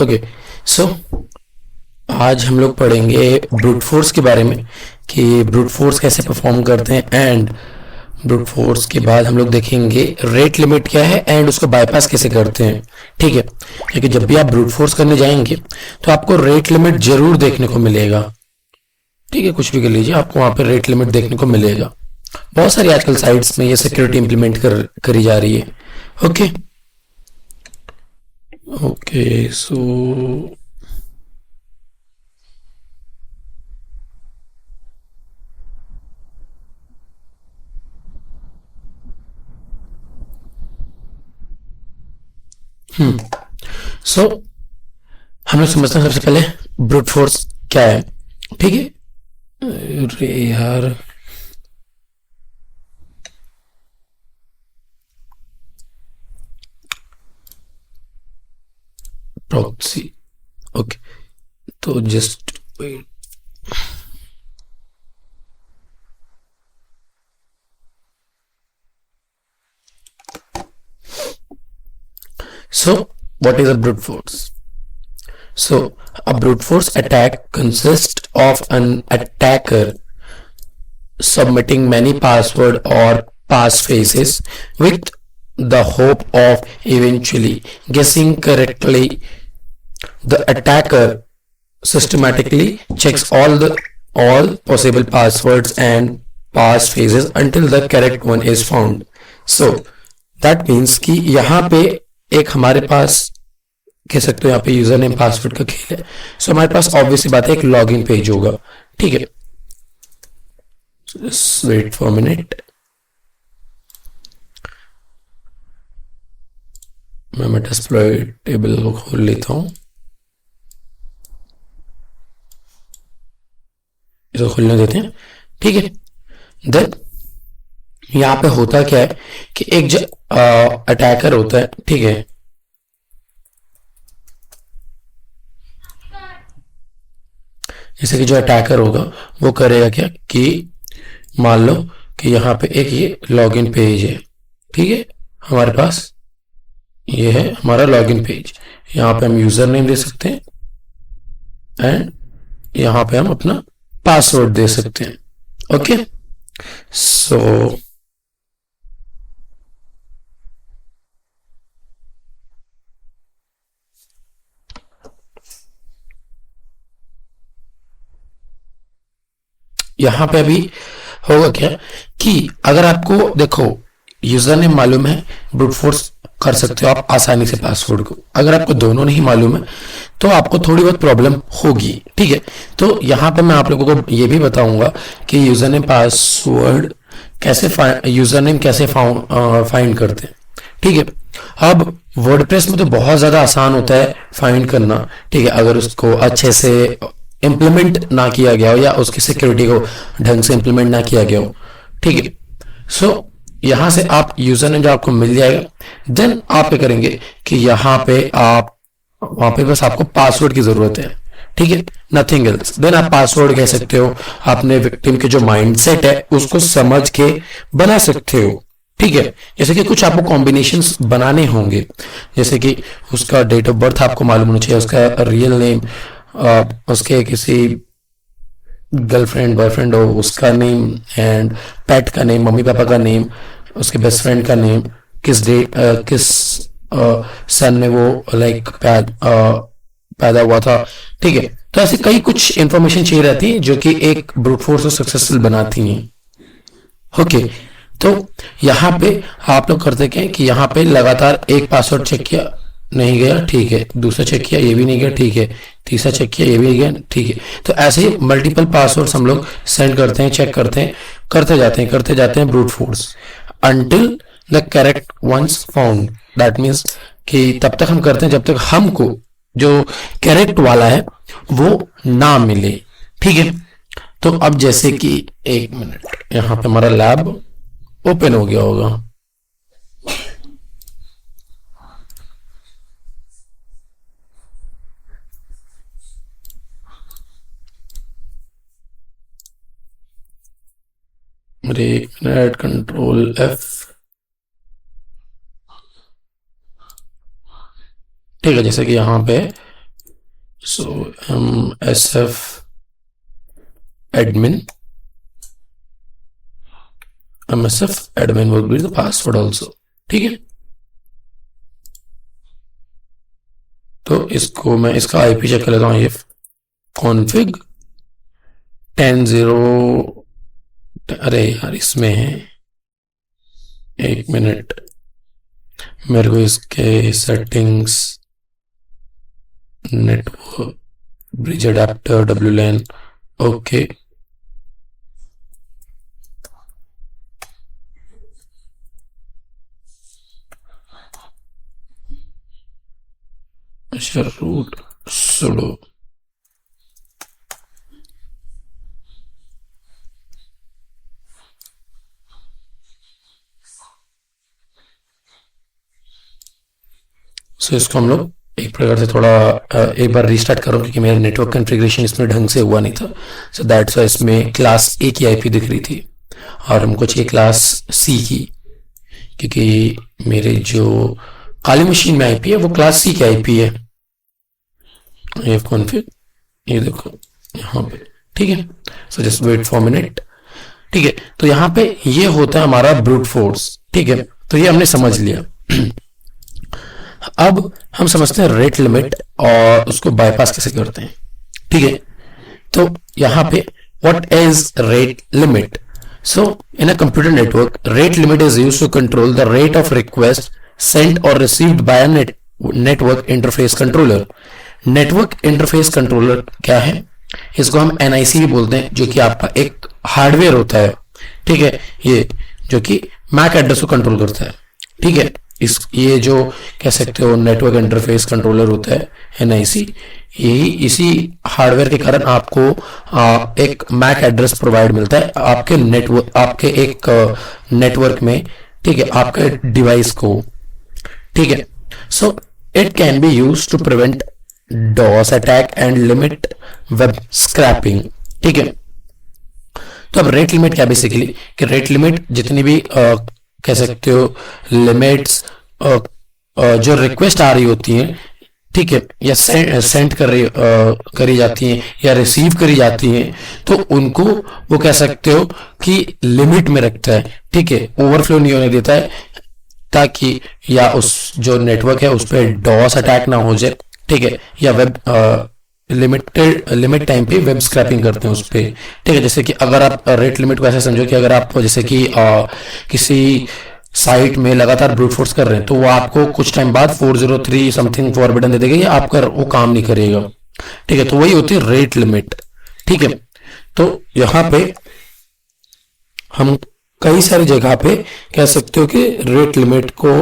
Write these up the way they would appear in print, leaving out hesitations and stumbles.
Okay. सो आज हम लोग पढ़ेंगे ब्रूट फोर्स के बारे में कि ब्रूट फोर्स कैसे परफॉर्म करते हैं, एंड ब्रूट फोर्स के बाद हम लोग देखेंगे रेट लिमिट क्या है एंड उसको बाईपास कैसे करते हैं। ठीक है, क्योंकि जब भी आप ब्रूट फोर्स करने जाएंगे तो आपको रेट लिमिट जरूर देखने को मिलेगा। ठीक है, कुछ भी कर लीजिए, आपको वहां पर रेट लिमिट देखने को मिलेगा। बहुत सारी आजकल साइट्स में ये सिक्योरिटी इंप्लीमेंट करी जा रही है। Okay okay. सो सो हम लोग समझते हैं सबसे पहले ब्रूट फोर्स क्या है। ठीक है, अरे यार, प्रॉक्सी। ओके, तो just wait. So, what is a brute force? So, a brute force attack consists of an attacker submitting many password or passphrases with the hope of eventually guessing correctly. The attacker systematically checks all possible passwords and passphrases until the correct one is found. So, that means कि यहाँ पे एक हमारे पास कह सकते हो यहाँ पे यूजर नेम पासवर्ड का खेल है। सो हमारे पास ऑब्वियसली बात है एक लॉगिन पेज होगा। ठीक है, वेट फॉर मिनट, मैं मेटास्प्लॉइट टेबल को खोल लेता हूँ। इसको खोलने देते हैं। ठीक है, देन यहाँ पे होता क्या है कि एक अटैकर होता है। ठीक है, जैसे कि जो अटैकर होगा वो करेगा क्या कि मान लो कि यहाँ पे एक ये लॉगिन पेज है। ठीक है, हमारे पास ये है हमारा लॉगिन पेज। यहाँ पे हम यूजर नेम दे सकते हैं एंड यहाँ पे हम अपना पासवर्ड दे सकते हैं। ओके, सो यहां पे अभी होगा क्या कि अगर आपको देखो यूजर नेम मालूम है, ब्रूट फोर्स कर सकते हो आप आसानी से पासवर्ड को। अगर आपको दोनों नहीं मालूम है तो आपको थोड़ी बहुत प्रॉब्लम होगी। ठीक है, तो यहाँ पे मैं आप लोगों को ये भी बताऊंगा कि यूजर नेम पासवर्ड कैसे यूजर नेम कैसे फाइंड करते हैं। ठीक है, अब वर्डप्रेस में तो बहुत ज्यादा आसान होता है फाइंड करना। ठीक है, अगर उसको अच्छे से इम्प्लीमेंट ना किया गया हो या उसकी सिक्योरिटी को ढंग से इम्प्लीमेंट ना किया गया हो। ठीक है, सो यहां से आप यूजर नेम जो आपको मिल जाएगा, देन आप क्या करेंगे कि यहाँ पे आप वहां पे बस आपको पासवर्ड की जरूरत है। ठीक है, नथिंग एल्स। देन आप पासवर्ड कह सकते हो, अपने विक्टिम के जो माइंडसेट है उसको समझ के बना सकते हो। ठीक है, जैसे कि कुछ आपको कॉम्बिनेशंस बनाने होंगे, जैसे कि उसका डेट ऑफ बर्थ आपको मालूम होना चाहिए, उसका रियल नेम, उसके किसी गर्लफ्रेंड बॉयफ्रेंड हो उसका नेम, एंड पेट का नेम, मम्मी पापा का नेम, उसके बेस्ट फ्रेंड का नेम, किस सन में वो लाइक पैदा हुआ था। ठीक है, तो ऐसे कई कुछ इंफॉर्मेशन चाहिए रहती है जो कि एक ब्रूट फोर्स को सक्सेसफुल बनाती हैं। ओके, तो यहाँ पे आप लोग करते क्या है कि यहाँ पे लगातार एक पासवर्ड चेक किया, नहीं गया, ठीक है, दूसरा चेक किया, ये भी नहीं गया, ठीक है, तीसरा चेक किया, ये भी नहीं गया, ठीक है। तो ऐसे ही मल्टीपल पासवर्ड्स हम लोग सेंड करते हैं, चेक करते हैं, करते जाते हैं brute force until the correct ones found. That means कि तब तक हम करते हैं जब तक हमको जो करेक्ट वाला है वो ना मिले। ठीक है, तो अब जैसे कि एक मिनट, यहाँ पे हमारा लैब ओपन हो गया होगा। अरे मिनट, कंट्रोल एफ। ठीक है, जैसे कि यहाँ पे सो SF admin, MSF admin will be the password also. ठीक है, तो इसको मैं इसका IP चेक कर लेता हूँ। ये config 10.0, अरे यार इसमें है, एक मिनट, मेरे को इसके settings, network, bridge adapter, WLAN, okay, अच्छा, रूट sudo, सो इसको हम लोग एक प्रकार से थोड़ा एक बार रीस्टार्ट करो, क्योंकि मेरा नेटवर्क कॉन्फ़िगरेशन इसमें ढंग से हुआ नहीं था। सो दैट्स वाई इसमें क्लास A की IP दिख रही थी और हमको चाहिए क्लास C की, क्योंकि मेरे जो काली मशीन में IP है वो क्लास C की IP है। ये कॉन्फ़िग, ये देखो यहाँ पे, ठीक है। So just wait for minute, ठीक है। तो यहाँ पे ये होता है हमारा ब्रूट फोर्स, ठीक है। तो ये हमने समझ लिया। अब हम समझते हैं रेट लिमिट और उसको बाईपास कैसे करते हैं, ठीक है। तो यहाँ पे what is rate limit? So in a computer network, rate limit is used to control the rate of request sent और received by network interface controller. Network interface controller क्या है? इसको हम NIC भी बोलते हैं, जो कि आपका एक हार्डवेयर होता है, ठीक है। ये जो कि मैक एड्रेस को कंट्रोल करता है, ठीक है। ये जो कह सकते हो नेटवर्क इंटरफेस कंट्रोलर होता है NIC, यही इसी हार्डवेयर के कारण आपको एक मैक एड्रेस प्रोवाइड मिलता है आपके नेटवर्क, आपके एक नेटवर्क में, ठीक है, आपके डिवाइस को, ठीक है। So it can be use to prevent DOS attack and limit web scraping, ठीक है। तो अब रेट लिमिट क्या बेसिकली, कि रेट लिमिट जितनी भी कह सकते हो लिमिट्स जो रिक्वेस्ट आ रही होती हैं, ठीक है, या सेंड करी जाती हैं या रिसीव करी जाती हैं, तो उनको वो कह सकते हो कि लिमिट में रखता है, ठीक है, ओवरफ्लो नहीं होने देता है, ताकि या उस जो नेटवर्क है उस पर DOS अटैक ना हो जाए, ठीक है, या वेब लिमिट टाइम पे वेब स्क्रैपिंग करते हैं उस पर, ठीक है। जैसे कि अगर आप रेट लिमिट को ऐसे समझो कि अगर आप जैसे कि किसी साइट में लगातार ब्रूट फोर्स कर रहे हैं, तो वो आपको कुछ टाइम बाद 403 समथिंग फॉरबिडन दे देगा, या आपका वो काम नहीं करेगा, ठीक है। तो वही होती है रेट लिमिट, ठीक है। तो यहाँ पे हम कई सारी जगह पे कह सकते हो कि रेट लिमिट को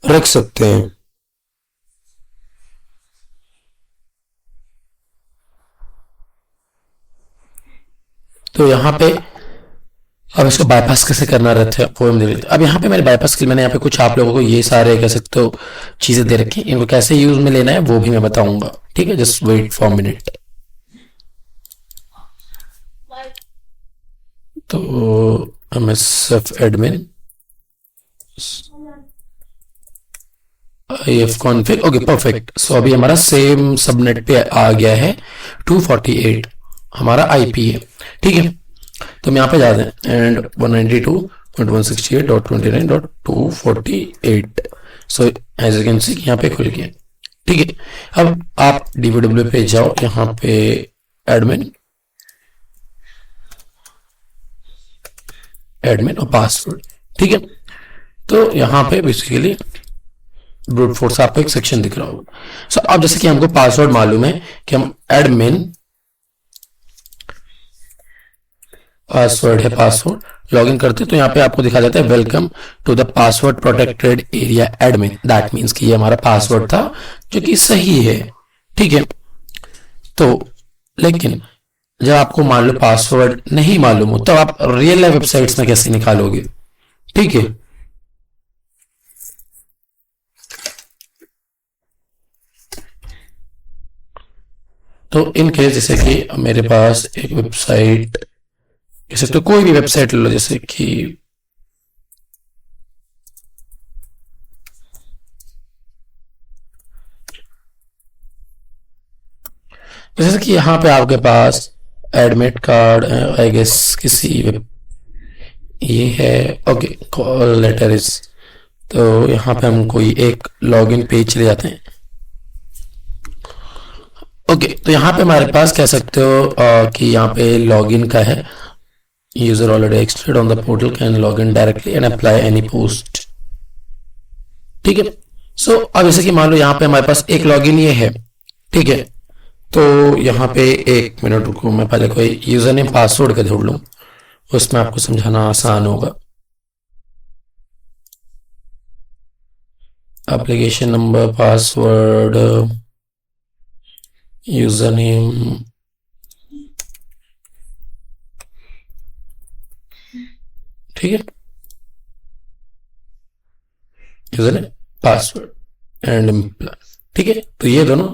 रख सकते हैं। तो यहाँ पे अब इसको बाईपास कैसे करना रहता है वो हम देख लेते हैं। अब यहाँ पे मेरे बाईपास के लिए मैंने यहाँ पे कुछ आप लोगों को ये सारे कह सकते हो चीजें दे रखी, इनको कैसे यूज में लेना है वो भी मैं बताऊंगा, ठीक है। Just wait for minute. तो MSF admin, IF config, okay perfect. So अभी हमारा सेम सबनेट पे आ गया है, 248 हमारा IP है, ठीक है। तो हम यहाँ पे जाते हैं and 192.168.29.248। So as you can see यहाँ पे खुल गया, ठीक है। अब आप DVW पे जाओ, यहाँ पे एडमिन और पासवर्ड, ठीक है। तो यहाँ पे बेसिकली ब्रूट फोर्स आपको एक सेक्शन दिख रहा होगा। सो अब जैसे कि हमको पासवर्ड मालूम है कि हम एडमिन, पासवर्ड है, पासवर्ड लॉगिन करते हैं, तो यहाँ पे आपको दिखा जाता है welcome to the password protected area admin. That means कि ये हमारा पासवर्ड था जो कि सही है, ठीक है। तो लेकिन जब आपको मान लो पासवर्ड नहीं मालूम हो, तो आप रियल लाइफ वेबसाइट्स में कैसे निकालोगे, ठीक है। तो इन केस जैसे कि मेरे पास एक वेबसाइट, जैसे तो कोई भी वेबसाइट ले लो, जैसे कि जैसे कि यहाँ पे आपके पास एडमिट कार्ड आई गेस किसी ये है, ओके कॉल लेटर इज, तो यहाँ पे हम कोई एक लॉगिन पेज चले जाते हैं। ओके तो यहाँ पे हमारे पास कह सकते हो कि यहाँ पे लॉगिन का है, user already एक्सटेड on the portal can log in directly and apply any post. ठीक है, सो अब जैसे कि मान लो यहाँ पे हमारे पास एक लॉगिन ये है, ठीक है, तो यहाँ पे एक मिनट रुको, मैं पहले कोई यूजर नेम पासवर्ड का ढूंढ लूँ, उसमें आपको समझाना आसान होगा। Application number, password, user name, ठीक है, user name password and employ, ठीक है, तो ये दोनों,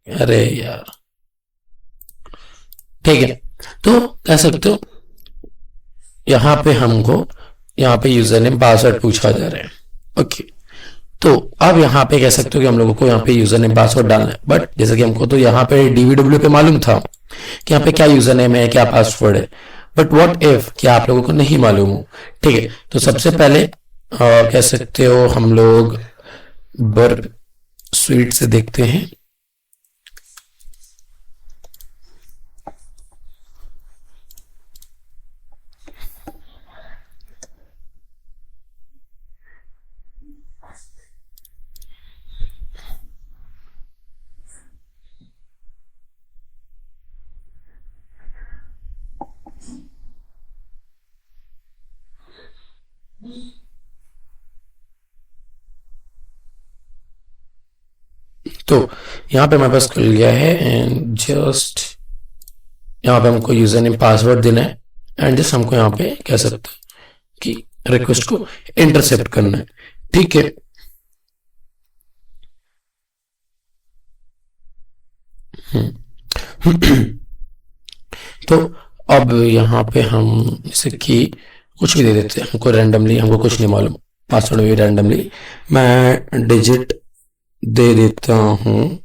अरे यार, ठीक है, तो कह सकते हो यहाँ पे हमको यहाँ पे यूजर नेम पासवर्ड पूछा जा रहा है। ओके, तो अब यहाँ पे कह सकते हो कि हम लोगों को यहाँ पे यूजर नेम पासवर्ड डालना है, बट जैसे कि हमको तो यहाँ पे डीवीडब्ल्यू पे मालूम था कि यहाँ पे क्या यूजर नेम है, क्या पासवर्ड है, बट व्हाट इफ क्या आप लोगों को नहीं मालूम हो। ठीक है, तो सबसे पहले कह सकते हो हम लोग वर्क स्वीट से देखते हैं। तो यहाँ पे हमारे पास खुल गया है एंड जस्ट यहाँ पे हमको यूजर नेम पासवर्ड देना है एंड जस्ट हमको यहाँ पे कह सकते हैं कि रिक्वेस्ट को इंटरसेप्ट करना है। ठीक है, तो अब यहाँ पे हम जैसे कि कुछ भी दे देते हैं, हमको रैंडमली, हमको कुछ नहीं मालूम, पासवर्ड भी रैंडमली मैं डिजिट दे देता हूं।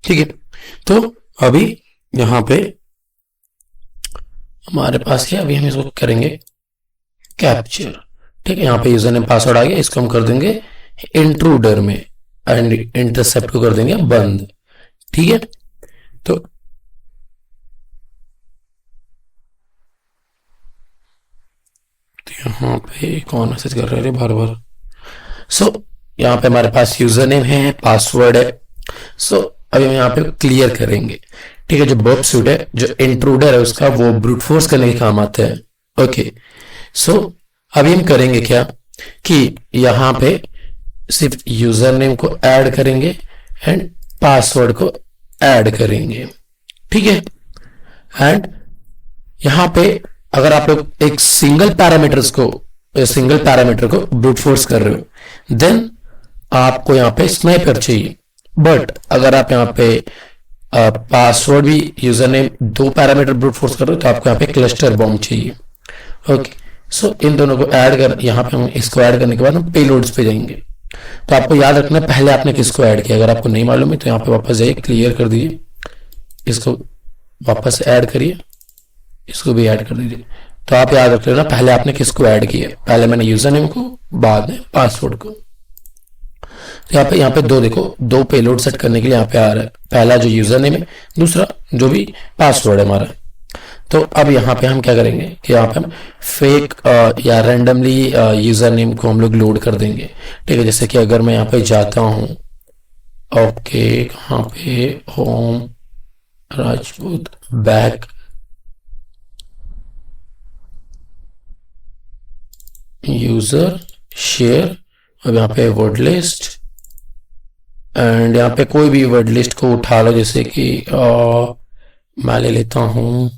ठीक है, तो अभी यहाँ पे हमारे पास है, अभी हम इसको करेंगे कैप्चर। ठीक है, यहाँ पे यूजर नेम पासवर्ड आ गया, इसको हम कर देंगे इंट्रूडर में एंड इंटरसेप्ट को कर देंगे बंद। ठीक है, तो यहाँ पे कौन मैसेज कर रहे हैं बार बार। सो यहाँ पे हमारे पास यूजर नेम है, पासवर्ड है। सो अभी हम यहाँ पे क्लियर करेंगे। ठीक है, जो बर्ब सूट है, जो इंट्रूडर है उसका, वो ब्रूट फोर्स करने के काम आता है। ओके, सो अभी हम करेंगे क्या कि यहाँ पे सिर्फ यूजर नेम को ऐड करेंगे एंड पासवर्ड को ऐड करेंगे। ठीक है, एंड यहाँ पे अगर आप लोग एक सिंगल पैरामीटर को ब्रूट फोर्स कर रहे हो देन आपको यहाँ पे स्नाइपर चाहिए, बट अगर आप यहाँ पे पासवर्ड भी यूजर नेम दो पैरामीटर ब्रूट फोर्स कर रहे हो तो आपको यहाँ पे क्लस्टर बॉम्ब चाहिए। ओके, सो इन दोनों को ऐड कर, यहाँ पे हम इसको ऐड करने के बाद हम पेलोड्स पे जाएंगे। तो आपको याद रखना है पहले आपने किसको ऐड किया, अगर आपको नहीं मालूम है तो यहाँ पे वापस जाइए, क्लियर कर दीजिए, इसको वापस ऐड करिए, इसको भी ऐड कर दीजिए। तो आप याद रख लेना पहले आपने किसको ऐड किया, पहले मैंने यूजर नेम को, बाद में पासवर्ड को। तो यहाँ पे दो देखो, दो पेलोड सेट करने के लिए यहाँ पे आ रहा है, पहला जो यूजर नेम है, दूसरा जो भी पासवर्ड है हमारा। तो अब यहाँ पे हम क्या करेंगे कि यहाँ पे हम फेक या रैंडमली यूजर नेम को हम लोग लोड कर देंगे। ठीक है, जैसे कि अगर मैं यहाँ पे जाता हूँ, ओके कहाँ पे, home, Rajput, back, user, share, अब यहाँ पे वर्ड लिस्ट एंड यहाँ पे कोई भी वर्ड लिस्ट को उठा लो, जैसे कि मैं ले लेता हूँ,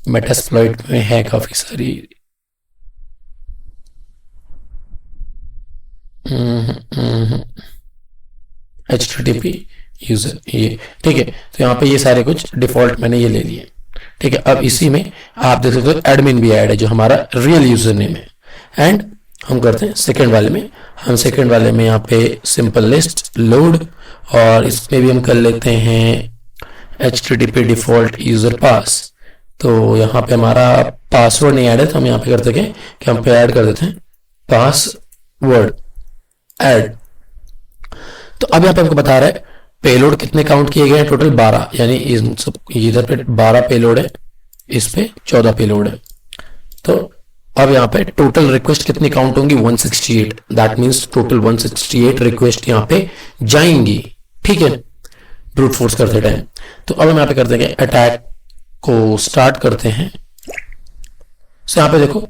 मेटास्प्लॉइट में है काफी सारी, HTTP यूजर ये, ठीक है। तो यहाँ पे ये सारे कुछ डिफॉल्ट मैंने ये ले लिए, ठीक है। अब इसी में आप देख सकते हो एडमिन भी ऐड है जो हमारा रियल यूजर नेम है। एंड हम करते हैं सेकंड वाले में, हम सेकंड वाले में यहाँ पे सिंपल लिस्ट लोड, और इसमें भी हम कर लेते हैं HTTP डिफॉल्ट यूजर पास। तो यहाँ पे हमारा पासवर्ड नहीं ऐड है, तो हम यहाँ पे करते हैं कि हम पे ऐड कर देते हैं पासवर्ड ऐड। तो अब यहाँ पे हमको बता रहा है पेलोड कितने काउंट किए गए हैं, टोटल 12, यानी इधर पे 12 पेलोड है, इस पे 14 पेलोड है। तो अब यहाँ पे टोटल रिक्वेस्ट कितनी काउंट होंगी, 168, दैट मीन्स टोटल 168 रिक्वेस्ट यहाँ पे जाएंगी, ठीक है, ब्रूट फोर्स करते टाइम। तो अब हम यहाँ पे करते हैं अटैक को स्टार्ट करते हैं। सो यहाँ पे देखो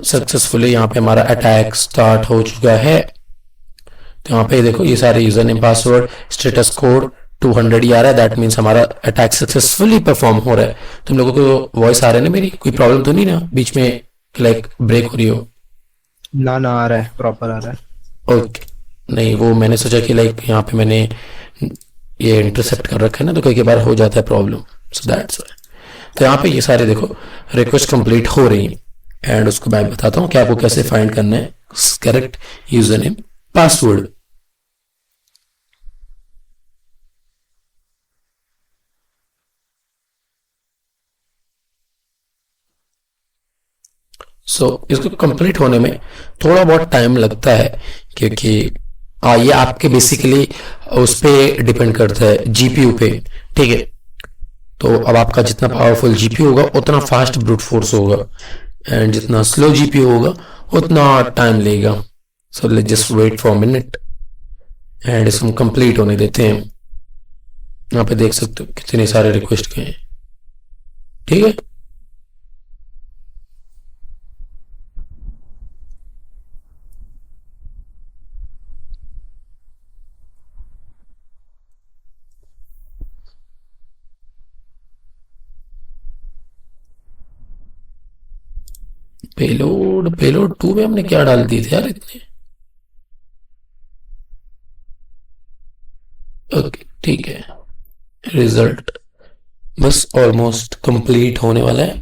सक्सेसफुली यहाँ पे हमारा अटैक स्टार्ट हो चुका है। तो यहाँ पे देखो ये सारे user name password status code 200 ही आ रहा है, दैट मीन्स हमारा अटैक सक्सेसफुली परफॉर्म हो रहा है। तुम लोगों को वॉइस आ रहा है ना मेरी, कोई प्रॉब्लम तो नहीं ना बीच में लाइक ब्रेक हो रही हो? ना ना, आ रहा है, प्रॉपर आ रहा है। ओके, नहीं वो मैंने सोचा कि लाइक यहाँ पे मैंने ये इंटरसेप्ट कर रखा है ना, तो कई बार हो जाता है प्रॉब्लम, सो दैट्स व्हाई। तो यहाँ पे ये सारे देखो रिक्वेस्ट कंप्लीट हो रही है, एंड उसको मैं बताता हूँ कि आपको कैसे फाइंड करना है करेक्ट यूजर नेम पासवर्ड। इसको कंप्लीट होने में थोड़ा बहुत टाइम लगता है, क्योंकि ये आपके बेसिकली उस पे डिपेंड करता है जीपीयू पे, ठीक है। तो अब आपका जितना पावरफुल जीपीयू होगा उतना फास्ट ब्रूट फोर्स होगा, एंड जितना स्लो जीपीयू होगा उतना टाइम लेगा। So let's just wait for minute and इसको कंप्लीट होने देते हैं। यहाँ पे देख सकते हो कितने सारे रिक्वेस्ट गए हैं, ठीक है। पेलोड पेलोड 2 में हमने क्या डाल दिए थे यार इतने? ओके ठीक है, रिजल्ट बस ऑलमोस्ट कंप्लीट होने वाला है।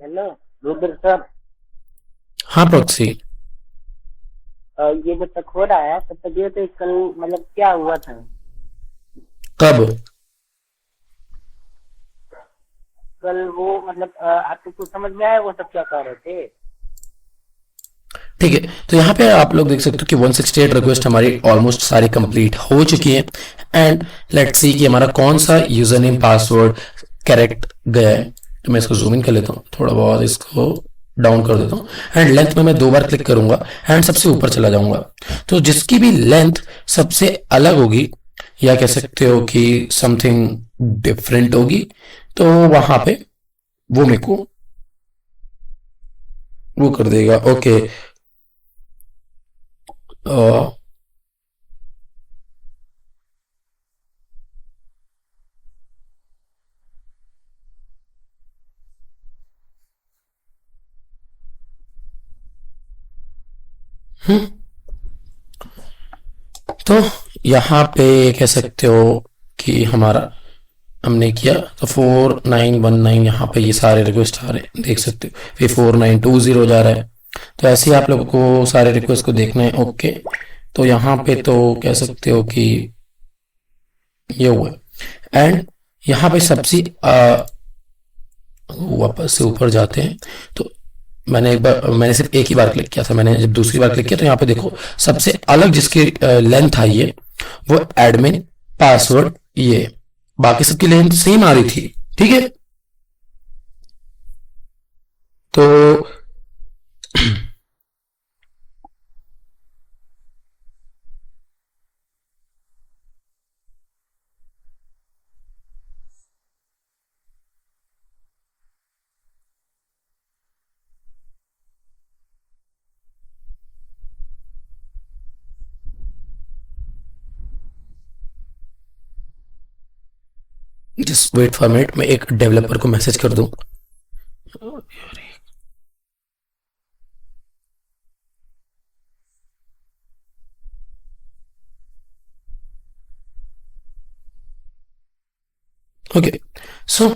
हेलो रुद्र सर, हाँ प्रॉक्सी, ये जब तक हो रहा है तब तक ये तो कल मतलब क्या हुआ था? कब? कल वो मतलब आपको कुछ समझ में आया वो सब क्या कह रहे थे? ठीक है। तो यहाँ पे आप लोग देख सकते हो कि 168 रिक्वेस्ट हमारी ऑलमोस्ट सारी कंप्लीट हो चुकी है, एंड लेट्स सी कि हमारा कौन सा यूजर नेम पासवर्ड करेक्ट गया है। तो मैं इसको जूम इन कर लेता हूँ, थोड़ा बहुत इसको डाउन कर देता हूँ, एंड लेंथ में मैं 2 बार क्लिक करूंगा एंड सबसे ऊपर चला जाऊंगा। तो जिसकी भी लेंथ सबसे अलग होगी, या कह सकते हो कि समथिंग डिफरेंट होगी, तो वहां पे वो मेरे को वो कर देगा। ओके तो यहाँ पे कह सकते हो कि हमारा हमने किया तो 4919 यहाँ पे ये सारे रिक्वेस्ट आ रहे हैं, देख सकते हो। फिर 4920 जा रहा है। तो ऐसे ही आप लोगों को सारे रिक्वेस्ट को देखना है। ओके, तो यहाँ पे तो कह सकते हो कि ये हुआ, एंड यहाँ पे सबसे वापस से ऊपर जाते हैं। तो मैंने सिर्फ एक ही बार क्लिक किया था, मैंने जब दूसरी बार क्लिक किया तो यहाँ पे देखो सबसे अलग जिसकी लेंथ आई है वो एडमिन पासवर्ड, ये बाकी सबकी लेंथ सेम आ रही थी, ठीक है। जस्ट वेट फॉर मिनट, मैं एक डेवलपर को मैसेज कर दूं। ओके, सो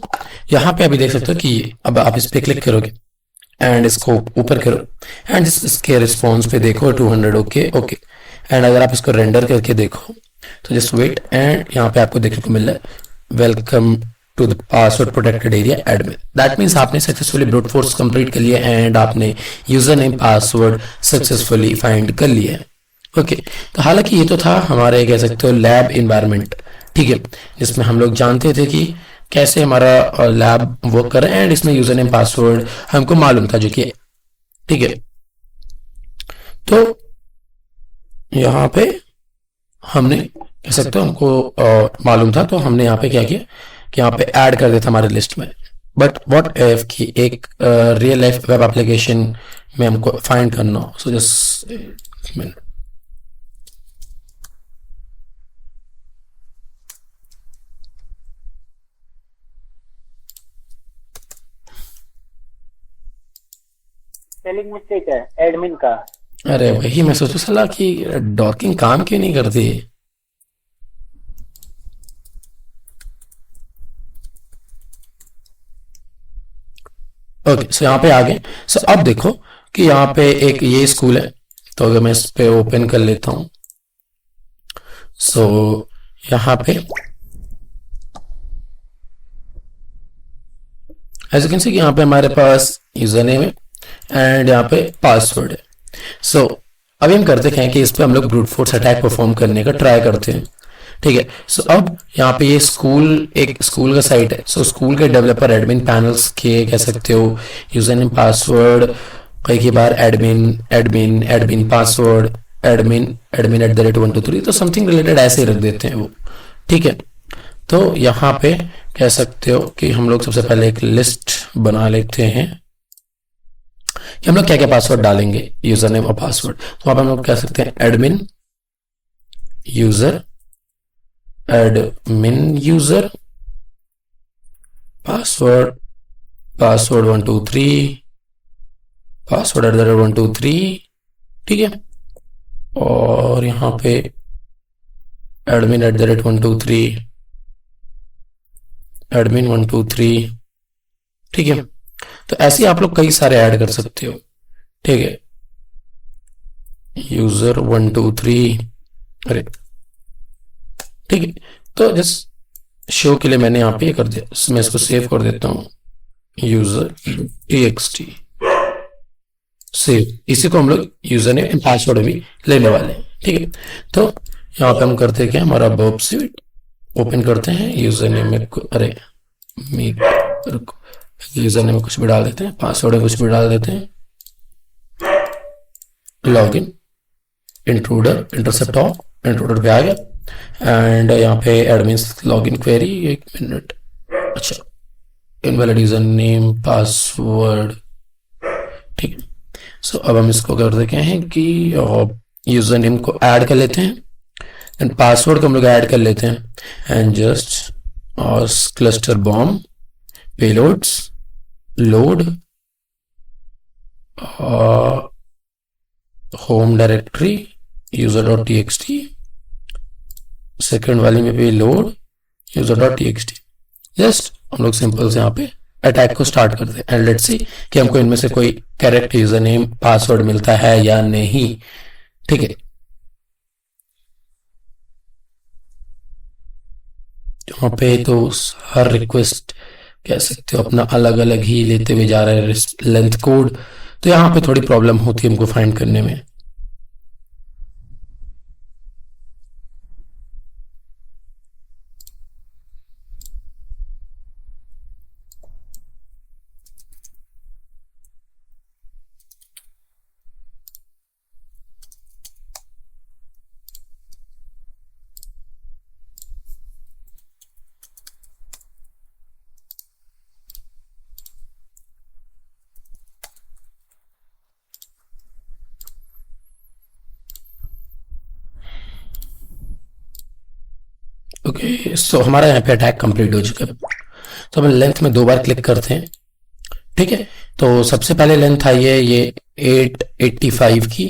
यहाँ पे अभी देख सकते हो कि अब आप इस पे क्लिक करोगे एंड इसको ऊपर करो एंड इसके रिस्पॉन्स पे देखो 200। ओके ओके, एंड अगर आप इसको रेंडर करके देखो तो जस्ट वेट, एंड यहाँ पे आपको देखने को मिल रहा है welcome to the password protected area admin. That means आपने सक्सेसफुली ब्रूट फोर्स कंप्लीट कर लिया एंड आपने user name password successfully find कर लिया है। ओके, तो हालांकि ये तो था हमारे कह सकते हो लैब इन्वायरमेंट, ठीक है, जिसमें हम लोग जानते थे कि कैसे हमारा लैब वर्क कर रहा है एंड इसमें यूजर नेम पासवर्ड हमको मालूम था जो कि ठीक है। तो यहाँ पे हमने कह सकते हो हमको मालूम था, तो हमने यहाँ पे क्या किया कि यहाँ पे ऐड कर दिया था हमारे लिस्ट में। बट व्हाट इफ की एक रियल लाइफ वेब एप्लीकेशन में हमको फाइंड करना हो, so just minute. Spelling mistake है एडमिन का। अरे वही मैं सोचू सला कि डॉकिंग काम क्यों नहीं करती। ओके, सो यहाँ पे आ गए। सो अब देखो कि यहाँ पे एक ये स्कूल है, तो अगर मैं इस पे ओपन कर लेता हूँ, सो यहाँ पे एज यू कैन सी कि यहाँ पे हमारे पास यूजर नेम है एंड यहाँ पे पासवर्ड है। सो अभी हम करते हैं कि इस पे हम लोग ब्रूट फोर्स अटैक परफॉर्म करने का ट्राई करते हैं, ठीक है। सो अब यहाँ पे ये स्कूल एक स्कूल का साइट है। सो स्कूल के डेवलपर एडमिन पैनल्स के कह सकते हो यूजर नेम पासवर्ड, कई बार admin admin admin password admin admin @123, तो समथिंग रिलेटेड ऐसे ही रख देते हैं वो, ठीक है। तो यहाँ पे कह सकते हो कि हम लोग सबसे पहले एक लिस्ट बना लेते हैं कि हम लोग क्या क्या पासवर्ड डालेंगे, यूजर नेम और पासवर्ड। तो अब हम लोग कह सकते हैं admin user password password 123 password @123, ठीक है। और यहाँ पे एडमिन @123 एडमिन 123, ठीक है। तो ऐसे ही आप लोग कई सारे ऐड कर सकते हो, ठीक है। यूजर 123, अरे ठीक है। तो जस्ट शो के लिए मैंने यहाँ पे कर दिया, मैं इसको सेव कर देता हूँ यूजर txt सेव। इसी को हम लोग यूजर नेम पासवर्ड भी लेने वाले हैं, ठीक है। तो यहाँ पे हम करते हैं क्या, हमारा वर्ब स्विट ओपन करते हैं, यूजर नेम में अरे यूजर नेम में कुछ भी डाल देते हैं, पासवर्ड में कुछ भी डाल देते हैं, login intruder intercept of intruder पे आ गया एंड यहाँ पे एडमिन लॉगिन क्वेरी, एक मिनट, अच्छा इनवैलिड यूजर नेम पासवर्ड, ठीक है। सो अब हम इसको कर देते हैं कि यूजर नेम को ऐड कर लेते हैं एंड पासवर्ड को हम लोग ऐड कर लेते हैं एंड जस्ट और cluster bomb payloads load home directory user.txt, second वाली में भी लोड user.txt। जस्ट हम लोग सिंपल से यहाँ पे अटैक को स्टार्ट करते हैं एंड लेट्स सी कि हमको इनमें से कोई करेक्ट यूजर नेम पासवर्ड मिलता है या नहीं, ठीक है। यहाँ पे तो हर रिक्वेस्ट कह सकते हो अपना अलग अलग ही लेते हुए जा रहे हैं लेंथ कोड, तो यहाँ पे थोड़ी प्रॉब्लम होती है हमको फाइंड करने में। ओके, सो हमारा यहाँ पे अटैक कंप्लीट हो चुका है। तो हम लेंथ में 2 बार क्लिक करते हैं, ठीक है। तो सबसे पहले लेंथ आई है ये 885 की,